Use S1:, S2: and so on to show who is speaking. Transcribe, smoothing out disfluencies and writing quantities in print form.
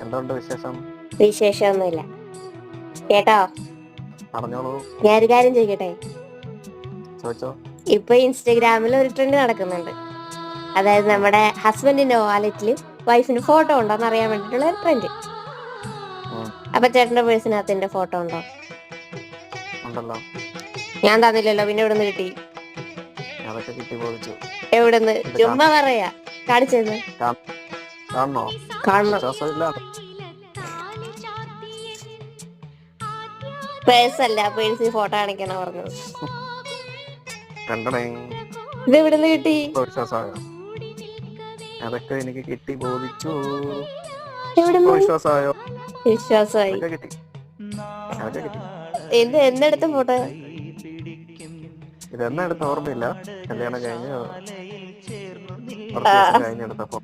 S1: എന്തുണ്ട് വിശേഷം?
S2: വിശേഷമൊന്നുമില്ല കേട്ടോ.
S1: പറഞ്ഞോളൂ.
S2: ഞാനൊരു കാര്യം ചോദിക്കട്ടെ?
S1: ചോദിച്ചോ.
S2: ഇപ്പൊ ഇൻസ്റ്റഗ്രാമിൽ ഒരു ട്രെൻഡ് നടക്കുന്നുണ്ട്. അതായത് നമ്മുടെ ഹസ്ബൻഡിന്റെ വാലറ്റിൽ വൈഫിന് ഫോട്ടോ ഉണ്ടോന്ന് അറിയാൻ വേണ്ടിട്ടുള്ള ഒരു ട്രെൻഡ്. അപ്പൊ ചേട്ടന്റെ പേഴ്സിനകത്ത് എന്റെ ഫോട്ടോ ഉണ്ടോ?
S1: ഉണ്ടല്ലോ.
S2: ഞാൻ തന്നില്ലല്ലോ, പിന്നെ എവിടുന്ന് കിട്ടി?
S1: അതൊക്കെ കിട്ടി പോയിച്ചു.
S2: എവിടുന്ന്? ചുമ്മാ പറയാ. കാണിച്ചെന്ന്
S1: കാണണോ?
S2: കാണണം.
S1: വിശ്വാസമില്ല.
S2: പേഴ്സല്ല, പേഴ്സിൽ ഫോട്ടോ കാണിക്കണം പറഞ്ഞത്.
S1: കണ്ടണേ.
S2: ഇത് എവിടുന്ന് കിട്ടി?
S1: വിശ്വാസമായോ? അതൊക്കെ എനിക്ക് കിട്ടി ബോധിച്ചു.
S2: വിശ്വാസമായോ? വിശ്വാസമായി.
S1: കിട്ടി. അതൊക്കെ കിട്ടി.
S2: എന്നെടുത്ത ഫോട്ടോ?
S1: ഇതെന്നാ എടുത്ത ഓർമ്മയില്ല. കല്യാണം കഴിഞ്ഞ് കഴിഞ്ഞെടുത്ത ഫോട്ടോ.